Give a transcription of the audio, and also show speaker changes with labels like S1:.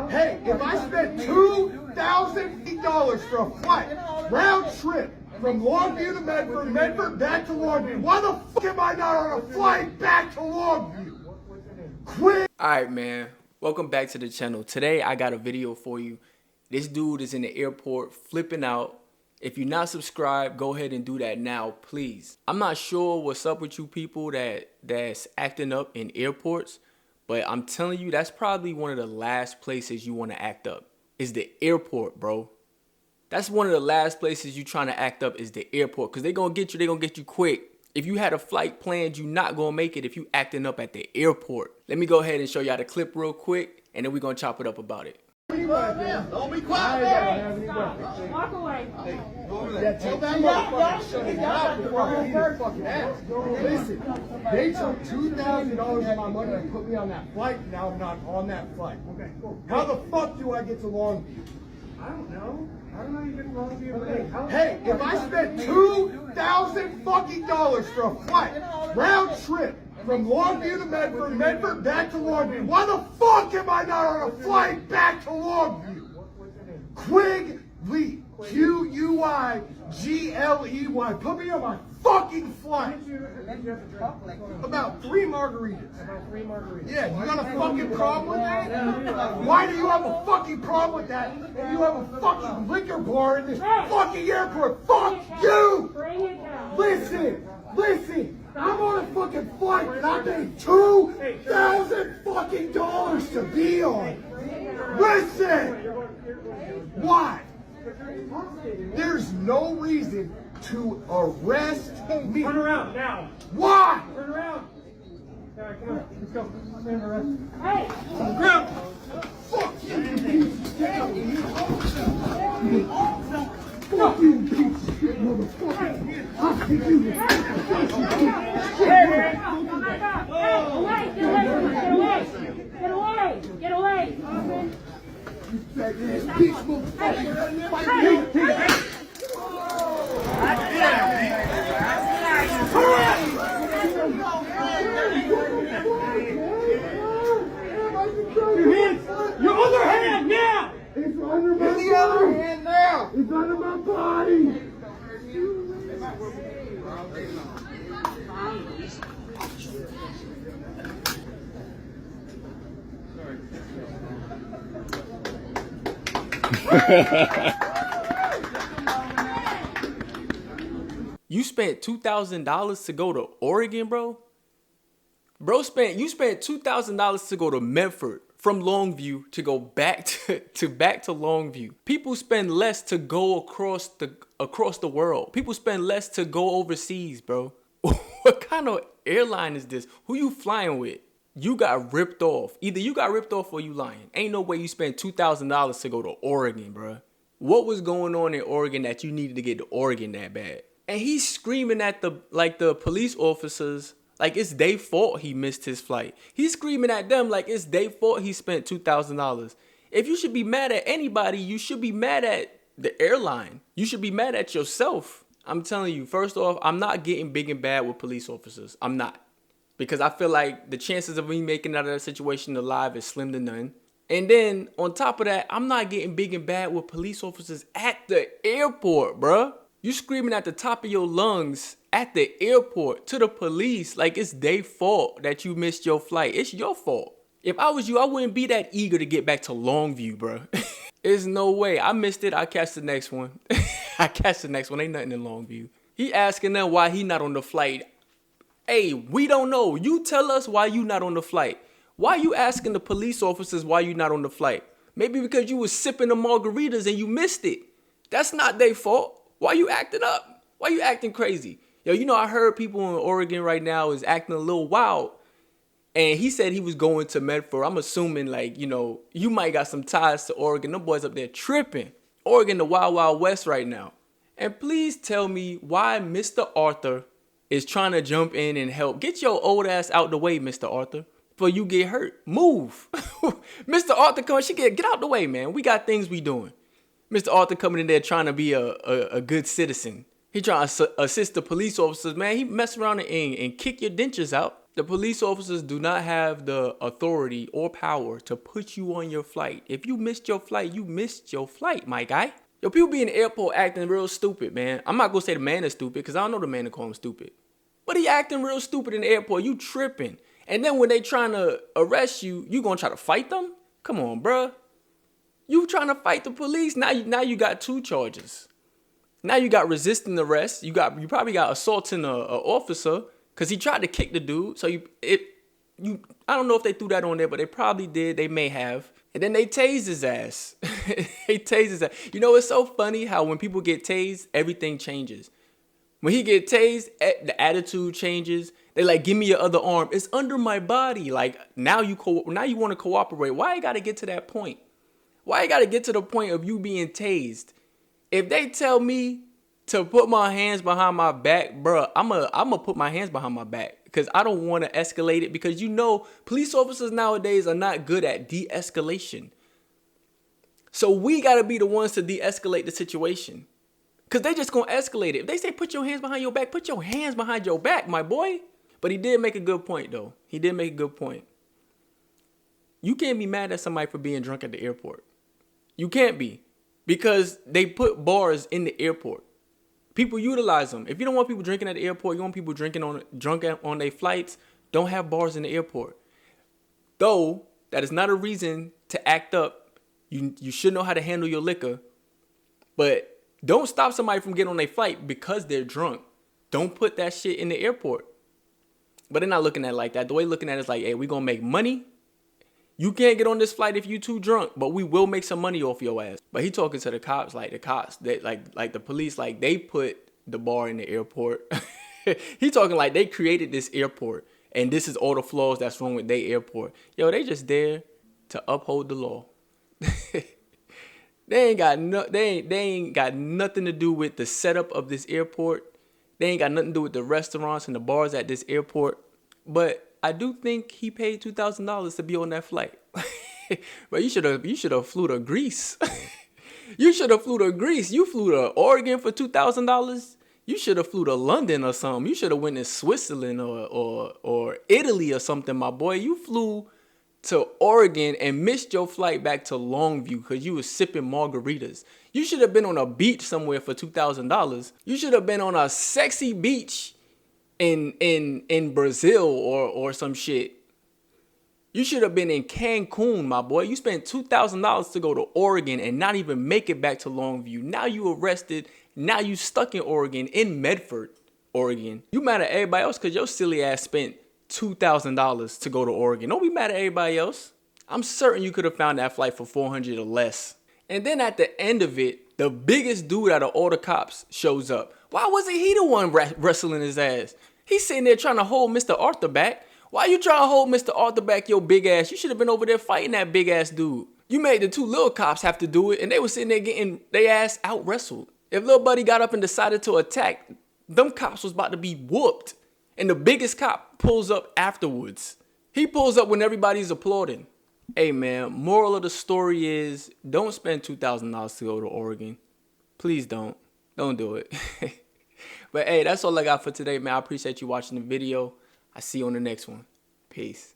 S1: Hey, if I spent $2,000 for a flight, round trip, from Longview to Medford, Medford back to Longview, why the fuck am I not on a flight back to Longview? Quit!
S2: Alright, man. Welcome back to the channel. Today, I got a video for you. This dude is in the airport flipping out. If you're not subscribed, go ahead and do that now, please. I'm not sure what's up with you people that's acting up in airports, but I'm telling you, that's probably one of the last places you want to act up, is the airport, bro. That's one of the last places you trying to act up is the airport, because they're going to get you quick. If you had a flight planned, you're not going to make it if you acting up at the airport. Let me go ahead and show y'all the clip real quick, and then we're going to chop it up about it.
S1: Don't be quiet.
S3: Walk away.
S1: Yeah, tell that motherfucker to shut his mouth before I beat his fucking ass. Listen, they took $2,000 of my money and put me on that flight, and now I'm not on that flight. Okay, cool. How the fuck do I get to Longview?
S4: I don't know. I don't know you get Longview.
S1: Hey, if I spent $2,000 fucking dollars for a flight, round trip, from Longview to Medford, Medford back to Longview, why the fuck am I not on a flight back to Longview? Quigley, Q-U-I-G-L-E-Y. Put me on my fucking flight. About 3 margaritas. Yeah, you got a fucking problem with that? Why do you have a fucking problem with that if you have a fucking liquor bar in this fucking airport? Fuck you! Listen! I'm on a fucking flight and I paid $2,000 fucking dollars to be on. Listen! Why? There's no reason to arrest me.
S4: Turn around now.
S1: Why?
S4: Turn around. All right, come on. Let's go. Stand arrest.
S3: Hey!
S4: On the ground.
S1: Fuck you, fuck you, piece of shit, motherfucker. I'll kick you.
S3: Hey, man! Get away! Get away!
S1: You fat ass bitch, motherfucker. Fight me.
S4: Your hands. Your other hand now.
S1: It's under my body. The other hand now. It's under my body.
S2: You spent $2,000 to go to Oregon, bro? You spent $2,000 to go to Medford from Longview to go back to Longview. People spend less to go across the world. People spend less to go overseas, bro. What kind of airline is this? Who you flying with? You got ripped off. Either you got ripped off or you lying. Ain't no way you spent $2,000 to go to Oregon, bro. What was going on in Oregon that you needed to get to Oregon that bad? And he's screaming at the police officers like it's their fault he missed his flight. He's screaming at them like it's their fault he spent $2,000. If you should be mad at anybody, you should be mad at the airline. You should be mad at yourself. I'm telling you, first off, I'm not getting big and bad with police officers. I'm not. Because I feel like the chances of me making it out of that situation alive is slim to none. And then on top of that, I'm not getting big and bad with police officers at the airport, bruh. You screaming at the top of your lungs at the airport to the police like it's their fault that you missed your flight. It's your fault. If I was you, I wouldn't be that eager to get back to Longview, bro. There's no way. I missed it. I catch the next one. Ain't nothing in Longview. He asking them why he not on the flight. Hey, we don't know. You tell us why you not on the flight. Why you asking the police officers why you not on the flight? Maybe because you was sipping the margaritas and you missed it. That's not their fault. Why you acting up? Why you acting crazy? Yo, you know, I heard people in Oregon right now is acting a little wild. And he said he was going to Medford. I'm assuming, like, you know, you might got some ties to Oregon. Them boys up there tripping. Oregon, the wild, wild west right now. And please tell me why Mr. Arthur is trying to jump in and help. Get your old ass out the way, Mr. Arthur, before you get hurt. Move. Mr. Arthur, come on, get out the way, man. We got things we doing. Mr. Arthur coming in there trying to be a good citizen. He trying to assist the police officers, man. He mess around and kick your dentures out. The police officers do not have the authority or power to put you on your flight. If you missed your flight, you missed your flight, my guy. Yo, people be in the airport acting real stupid, man. I'm not gonna say the man is stupid because I don't know the man to call him stupid. But he acting real stupid in the airport. You tripping. And then when they trying to arrest you, you gonna try to fight them? Come on, bruh. You trying to fight the police. Now you got 2 charges. Now you got resisting arrest. You probably got assaulting a officer because he tried to kick the dude. So I don't know if they threw that on there, but they probably did. They may have. And then they tased his ass. They tased his ass. You know, it's so funny how when people get tased, everything changes. When he get tased, the attitude changes. They like, give me your other arm. It's under my body. Like now you want to cooperate. Why you got to get to that point? Why you got to get to the point of you being tased? If they tell me to put my hands behind my back, bruh, I'm a put my hands behind my back because I don't want to escalate it because you know police officers nowadays are not good at de-escalation. So we got to be the ones to de-escalate the situation because they just going to escalate it. If they say put your hands behind your back, put your hands behind your back, my boy. But he did make a good point, though. He did make a good point. You can't be mad at somebody for being drunk at the airport. You can't be. Because they put bars in the airport. People utilize them. If you don't want people drinking at the airport, you want people drunk on their flights, don't have bars in the airport. Though, that is not a reason to act up. You should know how to handle your liquor. But don't stop somebody from getting on their flight because they're drunk. Don't put that shit in the airport. But they're not looking at it like that. The way they're looking at it is like, hey, we gonna make money. You can't get on this flight if you too drunk, but we will make some money off your ass. But he talking to the cops, they like the police, like they put the bar in the airport. He talking like they created this airport and this is all the flaws that's wrong with their airport. Yo, they just there to uphold the law. They ain't got nothing to do with the setup of this airport. They ain't got nothing to do with the restaurants and the bars at this airport. But I do think he paid $2,000 to be on that flight. But you should have flew to Greece. You should have flew to Greece. You flew to Oregon for $2,000. You should have flew to London or something. You should have went to Switzerland or Italy or something, my boy. You flew to Oregon and missed your flight back to Longview because you was sipping margaritas. You should have been on a beach somewhere for $2,000. You should have been on a sexy beach in Brazil or some shit. You should have been in Cancun, my boy. You spent $2,000 to go to Oregon and not even make it back to Longview. Now you arrested. Now you stuck in Oregon, in Medford, Oregon. You mad at everybody else because your silly ass spent $2,000 to go to Oregon. Don't be mad at everybody else. I'm certain you could have found that flight for $400 or less. And then at the end of it, the biggest dude out of all the cops shows up. Why wasn't he the one wrestling his ass? He's sitting there trying to hold Mr. Arthur back. Why you trying to hold Mr. Arthur back, your big ass? You should have been over there fighting that big ass dude. You made the 2 little cops have to do it, and they were sitting there getting their ass out wrestled. If little buddy got up and decided to attack, them cops was about to be whooped. And the biggest cop pulls up afterwards. He pulls up when everybody's applauding. Hey man, moral of the story is don't spend $2,000 to go to Oregon. Please don't. Don't do it. But hey, that's all I got for today, man. I appreciate you watching the video. I see you on the next one. Peace.